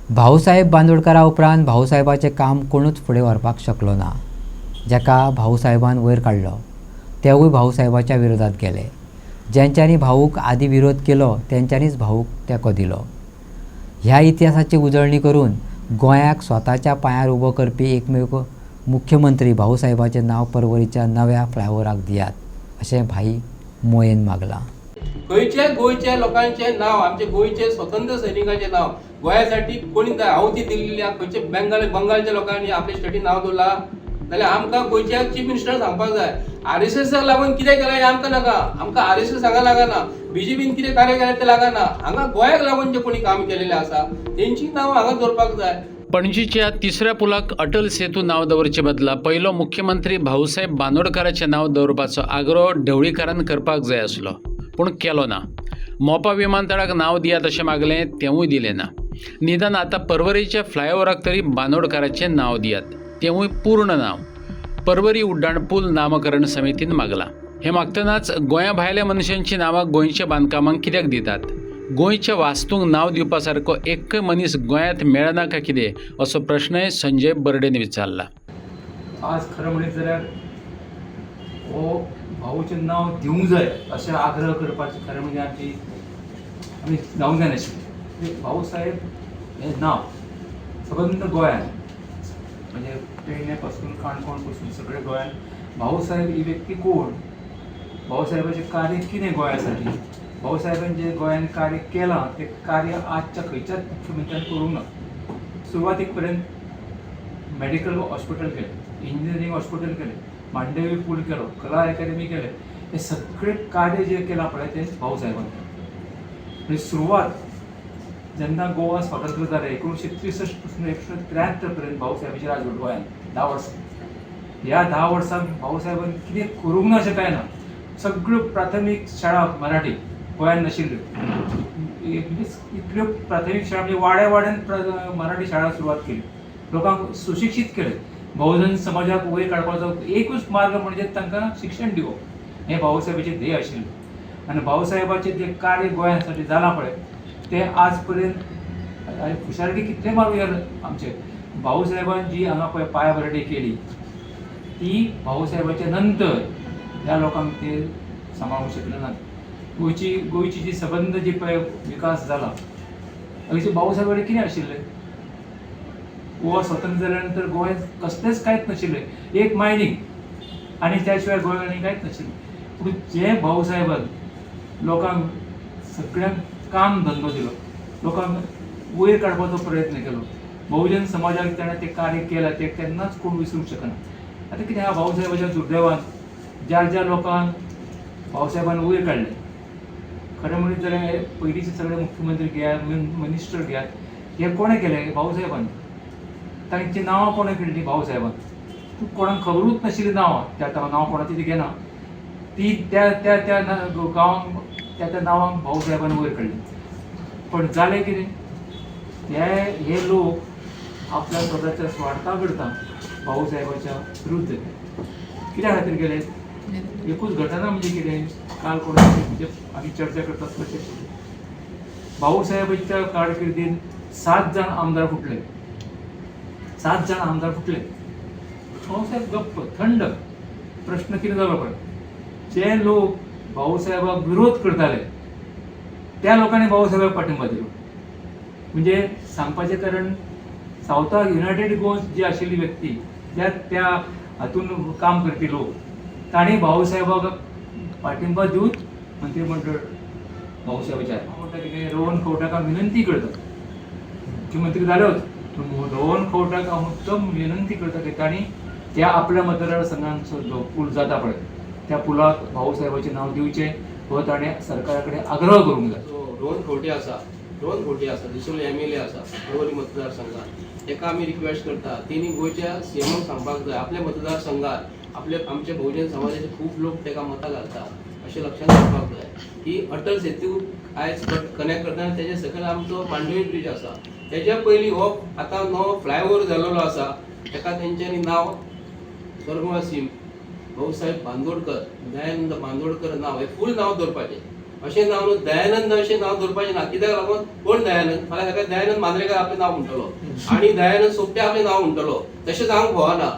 भाऊसाहेब बांदोडकरा उपरांत भाऊसाहेबाचें काम कोणूच फुडें व्हरपाक शकलो ना. जाका भाऊसाहेबान वयर काडलो तेवूय भाऊसाहेबाच्या विरोधात गेले. ज्यांच्यांनी भाऊक आदी विरोध केलो तेंच्यांनीच भाऊक तेंको दिलो. ह्या इतिहासाची उजळणी करून गोंयाक स्वताच्या पांयार उबो करपी एकमेव मुख्यमंत्री भाऊसाहेबाचें नांव पर्वरीच्या नव्या फ्लायओव्हराक दियात अशें भाई मोयेन मागलां. गोंयच्या लोकांचे नाव, आमचे गोंयचे स्वतंत्र सैनिकांचे नाव गोंयासाठी कोणी आवती दिल्ली खंयचे बंगालच्या लोकांनी आपले स्टेटीन नाव दवरला जाल्यार आमकां गोंयच्या चीफ मिनिस्टर सांगपाक जाय. RSSक लागून कितें केलें हें आमकां नाका, आमकां RSS हांगा लागना, BJPन कितें कार्य केलें तें लागना, हांगा गोंयाक लागून जे कोणी काम केलेलें आसा तेंची नांव हांगा दवरपाक जाय. पणजीच्या तिसऱ्या पुलाक अटल सेतू नाव दवरचे बदला पयलो मुख्यमंत्री भाऊसाहेब बांदोडकराचें नाव दवरपाचो आग्रो ढवळीकारान करपाक जाय आसलो, पूण केलो ना. मोपा विमानतळाक नाव दियात अशें मागलें, तेवूय दिलें ना. निदान आतां पर्वरीच्या फ्लायओव्हराक तरी बांदोडकराचें नाव दियात, तेवूय पूर्ण नाव. पर्वरी उड्डाण पूल नामकरण समितीन मागलां. हें मागतनाच गोंया भायल्या मनशांची नांवां गोंयच्या बांदकामांक कित्याक दितात? गोंयच्या वास्तूंक नाव दिवपा सारको एक्कय मनीस गोंयांत मेळना काय कितें असो प्रश्नय संजय बर्डेन विचारला. आज खरं म्हणत जाल्यार हो भाऊचें नांव दिवंक जाय अशें आग्रह करपाचें खरें म्हणजे आमी जावंक जाय नाशिल्लें. भाऊसाहेब हें नांव सबंद गोंयांत म्हणजे पेडणे पासून काणकोण पासून सगळे गोंयांत भाऊसाहेब ही व्यक्ती कोण, भाऊसाहेबाचें कार्य कितें गोंयासाठी, भाऊसाहेबान जें गोंयांत कार्य केलां तें कार्य आजच्या खंयच्याच मुख्यमंत्र्यान करूंक ना. सुरवातीक पर्यंत मेडिकल हॉस्पिटल केलें, इंजिनियरींग हॉस्पिटल केलें, मांडवी पूल केलो, कला अकादमी केलें. हे सगळें कार्य जें केलां पळय तें भाऊसाहेबान केलें. म्हणजे सुरवात जेन्ना गोवा स्वतंत्र जालें 1963 पासून 1973 पर्यंत भाऊसाहेबाची राजवट गोंयांत 10 वर्सां. ह्या 10 वर्सांक भाऊसाहेबान कितें करूंक ना अशें कांय ना. सगळ्यो प्राथमीक शाळा मराठी गोंयांत नाशिल्ल्यो. इतल्यो प्राथमीक शाळा म्हणजे वाड्या वाड्यान मराठी शाळा सुरवात केली, लोकांक सुशिक्षीत केलें. बहुजन समाजाक वयर काडपाचो एकूच मार्ग म्हणजे तांकां शिक्षण दिवप, हें भाऊसाहेबाचें ध्येय आशिल्लें. आनी भाऊसाहेबाचें जें कार्य गोंयासाठी जालां पळय तें आज पर्यंत खुशालकी कितले मारूं आमचे भाऊसाहेबान जी हांगा पळय पांयभरणी केली ती भाऊसाहेबाच्या नंतर ह्या लोकांक ते सांबाळूंक शकले नात. गोंयची जी सबंद जी पळय विकास जाला हयसर भाऊसाहेब कडेन कितें आशिल्लें? गोवा स्वतंत्र जाल्या नंतर गोंयांत कसलेंच कांयच नाशिल्लें, एक मायनींग आनी त्या शिवाय गोंयांत आनी कांयच नाशिल्लें. पूण जें भाऊसाहेबान लोकांक सगळ्यांक काम धंदो दिलो, लोकांक वयर काडपाचो प्रयत्न केलो, बहुजन समाजाक ताणें तें कार्य केलां तें केन्नाच कोण विसरूंक शकना. आतां कितें ह्या भाऊसाहेबाच्या दुर्दैवान ज्या लोकांक भाऊसाहेबान वयर काडलें, खरें म्हणत जाल्यार पयलींचे सगळे मुख्यमंत्री घेयात, मिनिस्टर घेयात, हे कोणें केलें? भाऊसाहेबान. तांची नांवां कोणें केल्लीं? भाऊसाहेबान. कोणाक खबरूच नाशिल्लीं नांवां, त्या नांवां कोणाची ती घेना ती त्या गांवांक त्या नांवांक भाऊसाहेबान वयर काडलीं. पण जालें कितें? हे लोक आपल्या स्वताच्या स्वार्था करता भाऊसाहेबाच्या विरुद्ध गेले. कित्या खातीर गेले? एकूच घटना म्हणजे कितें? काल कोणाची म्हणजे आमी चर्चा करतात तशें भाऊसाहेबाच्या कारकिर्दीन 7 जाण आमदार फुटले. 7 जाण आमदार फुटले. भाऊसाहेब गप्प थंड. प्रश्न कितें जालो पळय, जे लोक भाऊसाहेबाक विरोध करताले त्या लोकांनी भाऊसाहेबाक पाठिंबा दिलो. म्हणजे सांगपाचें कारण सावथाक युनायटेड गोवा जी आशिल्ली व्यक्ती त्या हातून काम करपी लोक तांणी भाऊसाहेबाक पाठिंबा दिवन मंत्रिमंडळ भाऊसाहेबाच्या रोहन खंवटेकाक विनंती करता, मुख्यमंत्री जालेच पूण रोहन खंवटेकाक हांव मुद्दम विनंती करता की तांणी त्या आपल्या मतदारसंघांचो जो पूल जाता पळय त्या पुलाक भाऊसाहेबाचें नांव दिवचें हो ताणें सरकारा कडेन आग्रह करूंक जाय. रोहन खंवटे आसा दिसोले MLA आसा पर्वरी मतदारसंघात, ताका आमी रिक्वेस्ट करता तेणी गोंयच्या CMक सांगपाक जाय आपल्या मतदारसंघात आमचे बहुजन समाजाचे खूब लोक ताका मतां घालतात अशें लक्षांत दवरपाक जाय की अटल सेतू आयज कनेक्ट करतना तेजे सकयल आमचो मांडवी ब्रिज आसा, तेज्या पयलीं हो आतां नवो फ्लायओव्हर जाल्लो आसा ताका तेंच्यांनी नांव स्वर्गवासी भाऊसाहेब बांदोडकर, दयानंद बांदोडकर नांव हे फूल नांव दवरपाचें. अशें नांव न्हू दयानंद अशें नांव दवरपाचें ना. कित्याक लागून कोण दयानंद फाल्यां सकाळीं दयानंद मांद्रेकार आपलें नांव म्हणटलो आणि दयानंद सोपटे आपलें नांव म्हणटलो. तशें जावंक फावना.